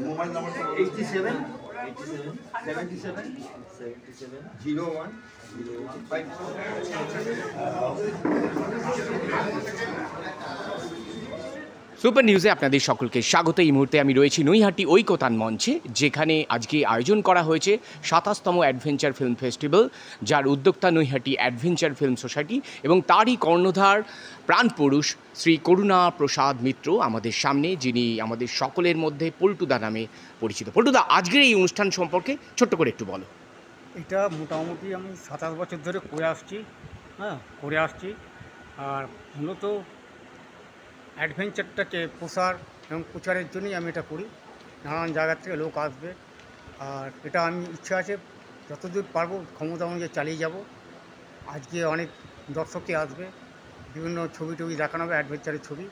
Mobile নাম্বারটা 87 77 01 super নিউজে আপনাদের সকলকে স্বাগত। এই মুহূর্তে আমি রয়েছি নৈহাটি ঐকতান মঞ্চে, যেখানে আজকে আয়োজন করা হয়েছে ২৭তম অ্যাডভেঞ্চার ফিল্ম ফেস্টিভ্যাল, যার উদ্যোক্তা নৈহাটি অ্যাডভেঞ্চার ফিল্ম সোসাইটি এবং তারই কর্ণধার প্রাণপুরুষ শ্রী করুণা প্রসাদ মিত্র আমাদের সামনে, যিনি আমাদের সকলের মধ্যে পল্টুদা নামে পরিচিত। পল্টুদা, আজকের এই অনুষ্ঠান সম্পর্কে ছোট্ট করে একটু বলো। এটা মোটামুটি আমি ২৭ বছর ধরে করে আসছি। আর মূলত অ্যাডভেঞ্চারটাকে প্রসার এবং প্রচারের জন্যই আমি এটা করি। নানান জায়গা থেকে লোক আসবে, আর এটা আমি ইচ্ছা আছে যতদূর পারবো ক্ষমতা অনুযায়ী চালিয়ে যাব। আজকে অনেক দর্শকই আসবে, বিভিন্ন ছবি টবি দেখানো হবে, অ্যাডভেঞ্চারের ছবি।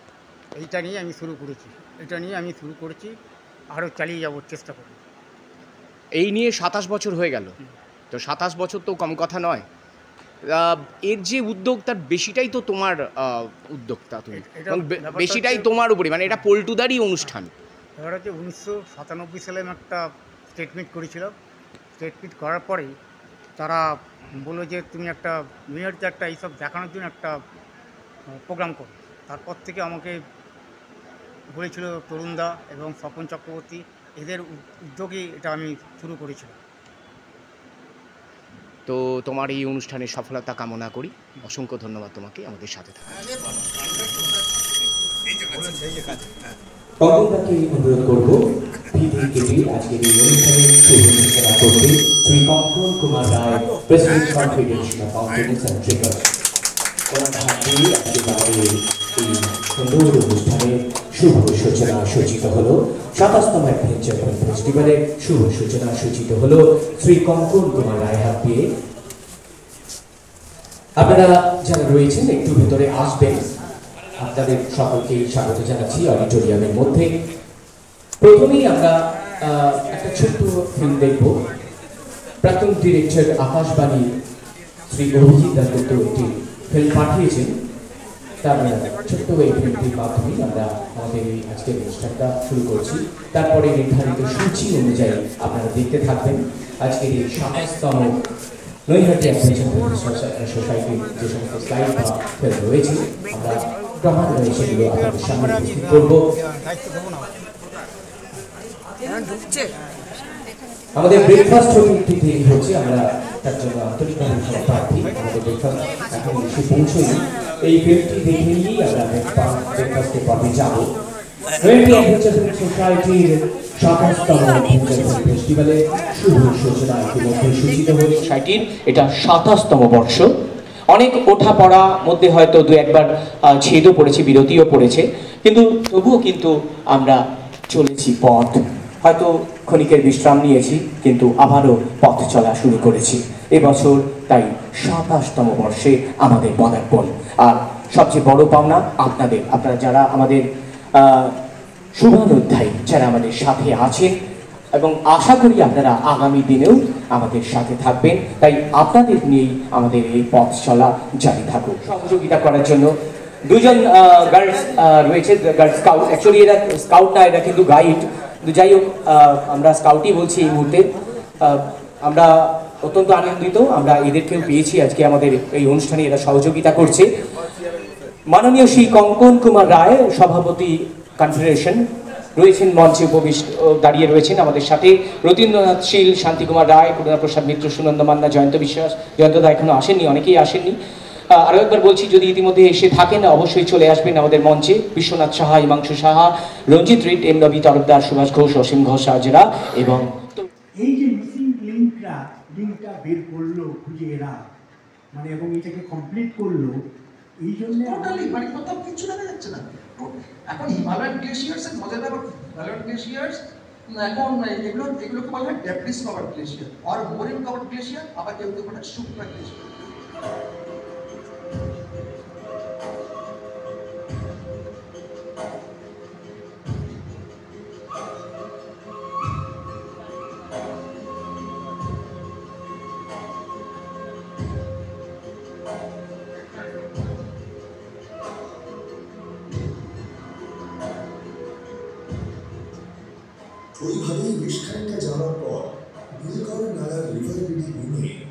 এইটা নিয়ে আমি শুরু করেছি, আরও চালিয়ে যাবো, চেষ্টা করব। এই নিয়ে ২৭ বছর হয়ে গেল, তো ২৭ বছর তো কম কথা নয়। এর যে উদ্যোগ, তার বেশিটাই তো তোমার উদ্যোক্তা, তুমি বেশিটাই তোমার উপরে, মানে এটা পল্টুদারই অনুষ্ঠান। এবার হচ্ছে ১৯৯৭ সালে আমি একটা স্টেটমেন্ট করেছিলাম। স্টেটমেন্ট করার পরেই তারা বললো যে তুমি একটা নৈহাটিতে একটা এইসব দেখানোর জন্য একটা প্রোগ্রাম করো। তারপর থেকে আমাকে বলেছিল তরুণদা এবং স্বপন চক্রবর্তী, এদের উদ্যোগে এটা আমি শুরু করেছিলাম। তো তোমার এই অনুষ্ঠানের সফলতা কামনা করি। অসংখ্য ধন্যবাদ তোমাকে আমাদের সাথে থাকার জন্য। অনুরোধ করব পিডিকেটি আজকের এই অনুষ্ঠানের শুভ করতে Shri Kankan Kumar Roy, president confederation of mountaineers and trekkers. ওনার হাত দিয়ে আজকে আমাদের এই সুন্দর অনুষ্ঠানের শুভ সূচনা সূচিত হলো। ২৭তম অ্যাডভেঞ্চার ফিল্ম ফেস্টিভ্যালের শুভ সূচনা সূচিত হলো শ্রী কঙ্কন কুমার রায় হাত দিয়ে। আপনারা যারা রয়েছেন একটু ভেতরে আসবেন, আপনাদের সকলকে স্বাগত জানাচ্ছি অডিটোরিয়ামের মধ্যে। প্রথমেই আমরা একটা ছোট্ট ফিল্ম দেখব। প্রাক্তন ডিরেক্টর আকাশবাণী শ্রী অভিজিৎ দাসগুপ্ত একটি ফিল্ম পাঠিয়েছেন। তার ছোট্ট এই ফিল্মটির মাধ্যমে আমরা আমাদের এই আজকের অনুষ্ঠানটা শুরু করছি। তারপরে নির্ধারিত সূচি অনুযায়ী আপনারা দেখতে থাকবেন আজকের এই ২৭তম নৈহাটি অ্যাডভেঞ্চার সোসাইটির যে সমস্ত স্লাইড বা ফিল্ম রয়েছে, আমরা ক্রমান্বয়ে সেগুলো আপনাদের সামনে উপস্থিত করব। আমাদের ব্রেকফাস্ট একটু দেরি হচ্ছে, আমরা তার জন্য আন্তরিকভাবে প্রার্থী। আমাদের ব্রেকফাস্ট এখন এসে পৌঁছয়নি। এই ফিল্মটি দেখে নিয়েই আমরা ব্রেকফাস্টের পর্বে যাব। নৈহাটি অ্যাডভেঞ্চার সোসাইটির ২৭তম অ্যাডভেঞ্চার ফেস্টিভ্যালে শুভ সূচনা ইতিমধ্যে সূচিত হয়েছে। সোসাইটির এটা ২৭তম বর্ষ। অনেক ওঠা পড়া মধ্যে হয়তো দু একবার ছেদও পড়েছে, বিরতিও পড়েছে, কিন্তু তবুও কিন্তু আমরা চলেছি পথ। হয়তো ক্ষণিকের বিশ্রাম নিয়েছি, কিন্তু আবারও পথ চলা শুরু করেছি এবছর। তাই ২৭তম বর্ষে আমাদের পদার্পণ। আর সবচেয়ে বড় পাওনা আপনারা যারা আমাদের শুভানুধ্যায়ী, যারা আমাদের সাথে আছেন, এবং আশা করি আপনারা আগামী দিনেও আমাদের সাথে থাকবেন। তাই আপনাদের নিয়েই আমাদের এই পথ চলা জারি থাকুক। সহযোগিতা করার জন্য দুজন গার্লস রয়েছে, গার্লস স্কাউট। অ্যাকচুয়ালি এরা স্কাউট না, এরা কিন্তু গাইড। যাই হোক, আমরা স্কাউটই বলছি এই মুহূর্তে। আমরা অত্যন্ত আনন্দিত, আমরা এদেরকেও পেয়েছি আজকে আমাদের এই অনুষ্ঠানে। এরা সহযোগিতা করছে। মাননীয় শ্রী কঙ্কন কুমার রায়, সভাপতি কনফেডারেশন, রয়েছেন মঞ্চে দাঁড়িয়ে রয়েছেন আমাদের সাথে। রতীন্দ্রনাথ শীল, শান্তিকুমার রায়, করুণা প্রসাদ মিত্র, সুনন্দ মান্না, জয়ন্ত বিশ্বাস। জয়ন্তদা এখনো আসেননি, অনেকেই আসেননি। আরও একবার বলছি, যদি ইতিমধ্যে এসে থাকেন অবশ্যই চলে আসবেন আমাদের মঞ্চে। বিশ্বনাথ সাহা, হিমাংশু সাহা, রঞ্জিত রিট, এম রবি তরফদার, সুভাষ ঘোষ, অসীম ঘোষ হাজরা। এবং এই যে মিসিং লিঙ্কটা বের করলো খুঁজে এরা, মানে এবং এটাকে কমপ্লিট করলো, এই জন্য টোটালি মানে কোথাও কিছু দেখা যাচ্ছে না। এখন হিমালয়ান গ্লেশিয়ার্স এর মজার ব্যাপার, হিমালয়ান গ্লেশিয়ার্স এখন এগুলোকে বলা হয় ডেব্রিস কভার্ড গ্লেশিয়ার আর মোরেন কভার্ড গ্লেশিয়ার, আবার কেউ কেউ বলে সুপার গ্লেশিয়ার। ওইভাবেই বেশ খানিকটা যাওয়ার পর নীলকর নালার রিভার বিডি গুনে